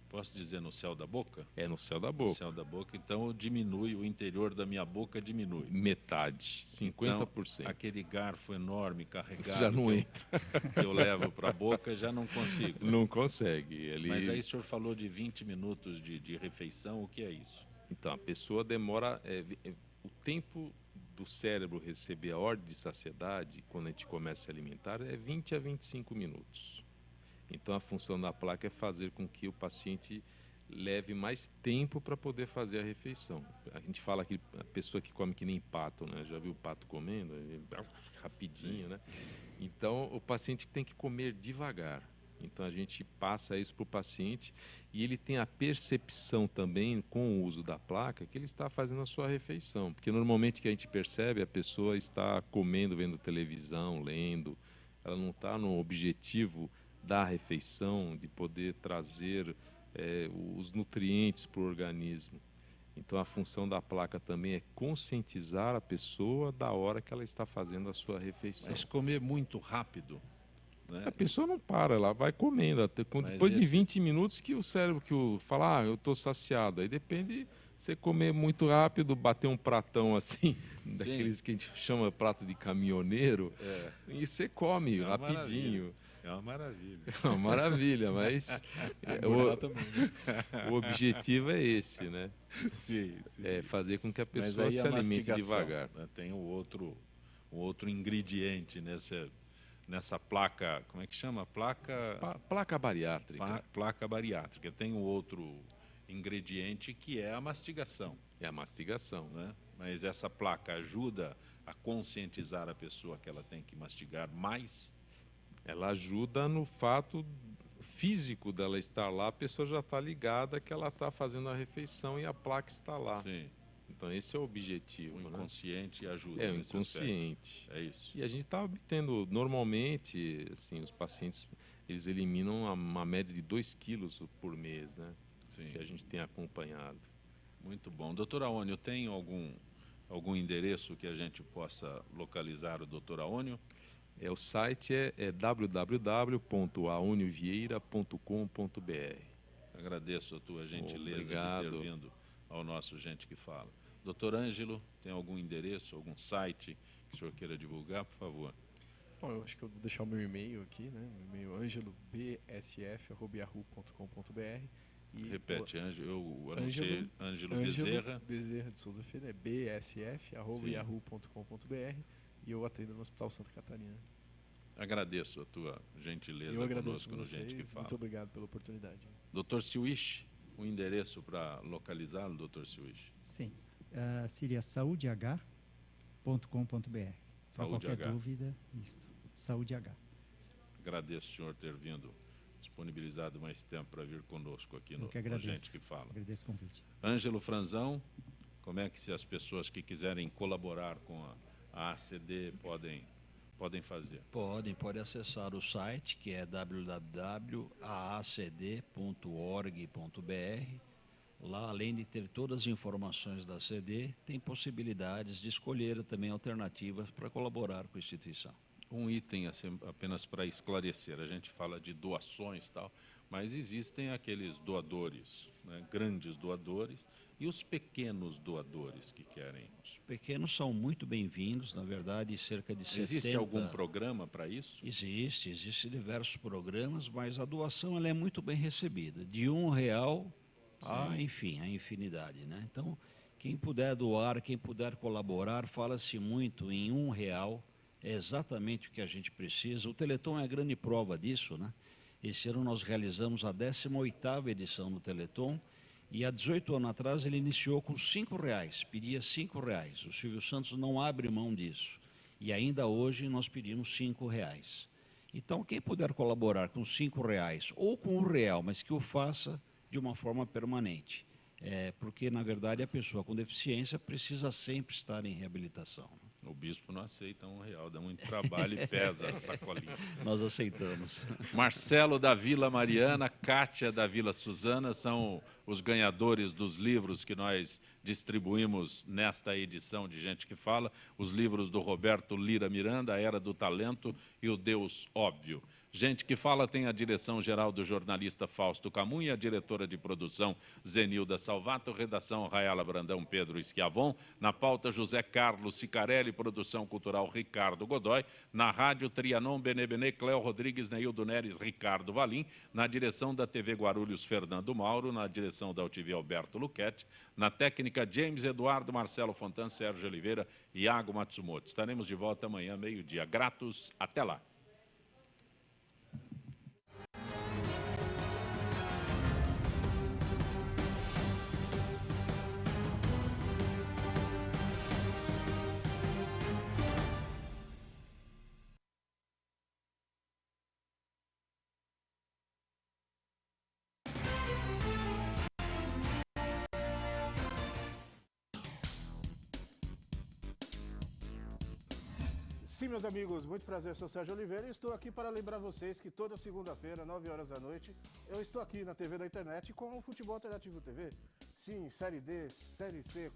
posso dizer, no céu da boca? É no céu da boca. No céu da boca, então diminui, o interior da minha boca diminui. Metade, 50%. Então, aquele garfo enorme, carregado, já não entra. Que eu levo para a boca, já não consigo. Não consegue. Mas aí o senhor falou de 20 minutos de refeição, o que é isso? Então, a pessoa demora... o tempo do cérebro receber a ordem de saciedade, quando a gente começa a se alimentar, é 20 a 25 minutos. Então, a função da placa é fazer com que o paciente leve mais tempo para poder fazer a refeição. A gente fala que a pessoa que come que nem pato, né? Já viu o pato comendo? Rapidinho, né? Então, o paciente tem que comer devagar. Então, a gente passa isso para o paciente e ele tem a percepção também, com o uso da placa, que ele está fazendo a sua refeição. Porque, normalmente, o que a gente percebe, a pessoa está comendo, vendo televisão, lendo. Ela não está no objetivo da refeição, de poder trazer os nutrientes para o organismo. Então, a função da placa também é conscientizar a pessoa da hora que ela está fazendo a sua refeição. Mas comer muito rápido, né? A pessoa não para, ela vai comendo. Depois de 20 minutos que o cérebro fala, eu estou saciado. Aí depende, você comer muito rápido, bater um pratão assim, daqueles que a gente chama prato de caminhoneiro, e você come rapidinho. É uma maravilha. É uma maravilha, mas o objetivo é esse, né? Sim. É fazer com que a pessoa se alimente devagar. Né? Tem um outro ingrediente nessa placa, como é que chama? Placa bariátrica. Placa bariátrica. Tem um outro ingrediente que é a mastigação. É a mastigação. Né? Mas essa placa ajuda a conscientizar a pessoa que ela tem que mastigar mais. Ela ajuda no fato físico dela estar lá, a pessoa já está ligada que ela está fazendo a refeição e a placa está lá. Sim. Então, esse é o objetivo. O inconsciente ajuda. É, o inconsciente. É isso. E a gente está obtendo, normalmente, assim, os pacientes, eles eliminam uma média de 2 quilos por mês, né? Sim. Que a gente tem acompanhado. Muito bom. Doutor Aônio, tem algum endereço que a gente possa localizar o doutor Aônio? O site é www.aonivieira.com.br. Agradeço a tua gentileza Obrigado. de ter vindo ao nosso Gente que Fala. Doutor Ângelo, tem algum endereço, algum site que o senhor queira divulgar, por favor? Bom, eu acho que eu vou deixar o meu e-mail aqui, né? Meu e-mail é angelobsf@yahoo.com.br. Repete, eu anunciei Ângelo Bezerra. Bezerra de Souza Filho, é bsf@yahoo.com.br, e eu atendo no Hospital Santa Catarina. Agradeço a tua gentileza conosco no Gente que Fala. Muito obrigado pela oportunidade. Doutor Siwish, o endereço para localizá-lo, doutor Siwish? Sim, seria saúdeH.com.br. Para qualquer dúvida, isso. Saúde H. Agradeço o senhor ter vindo, disponibilizado mais tempo para vir conosco aqui no Gente que Fala. Agradeço o convite. Ângelo Franzão, como é que se as pessoas que quiserem colaborar com a ACD podem fazer? Podem acessar o site, que é www.aacd.org.br. Lá, além de ter todas as informações da ACD, tem possibilidades de escolher também alternativas para colaborar com a instituição. Um item assim, apenas para esclarecer, a gente fala de doações e tal, mas existem aqueles doadores, né, grandes doadores, E os pequenos doadores que querem? Os pequenos são muito bem-vindos, na verdade, cerca de 70... Existe algum programa para isso? Existem diversos programas, mas a doação ela é muito bem recebida. De R$1 a, enfim, a infinidade, né? Então, quem puder doar, quem puder colaborar, fala-se muito em R$1, é exatamente o que a gente precisa. O Teleton é a grande prova disso, né? Esse ano nós realizamos a 18ª edição do Teleton, e há 18 anos atrás ele iniciou com R$5, pedia R$5. O Silvio Santos não abre mão disso. E ainda hoje nós pedimos R$5. Então, quem puder colaborar com R$5 ou com R$1, mas que o faça de uma forma permanente. Porque, na verdade, a pessoa com deficiência precisa sempre estar em reabilitação. O bispo não aceita R$1, dá muito trabalho e pesa a sacolinha. Nós aceitamos. Marcelo da Vila Mariana, Kátia da Vila Suzana são os ganhadores dos livros que nós distribuímos nesta edição de Gente que Fala, os livros do Roberto Lira Miranda, A Era do Talento e O Deus Óbvio. Gente que Fala tem a direção-geral do jornalista Fausto Camun e a diretora de produção Zenilda Salvato, redação Rayala Brandão, Pedro Schiavon, na pauta José Carlos Sicarelli, produção cultural Ricardo Godoy, na rádio Trianon, Benebene, Cléo Rodrigues, Neildo Neres, Ricardo Valim, na direção da TV Guarulhos, Fernando Mauro, na direção da UTV Alberto Luquete, na técnica James Eduardo, Marcelo Fontan, Sérgio Oliveira e Iago Matsumoto. Estaremos de volta amanhã, meio-dia. Gratos, até lá. Sim, meus amigos, muito prazer, sou Sérgio Oliveira e estou aqui para lembrar vocês que toda segunda-feira, 9 horas da noite, eu estou aqui na TV da internet com o Futebol Alternativo TV. Sim, Série D, Série C,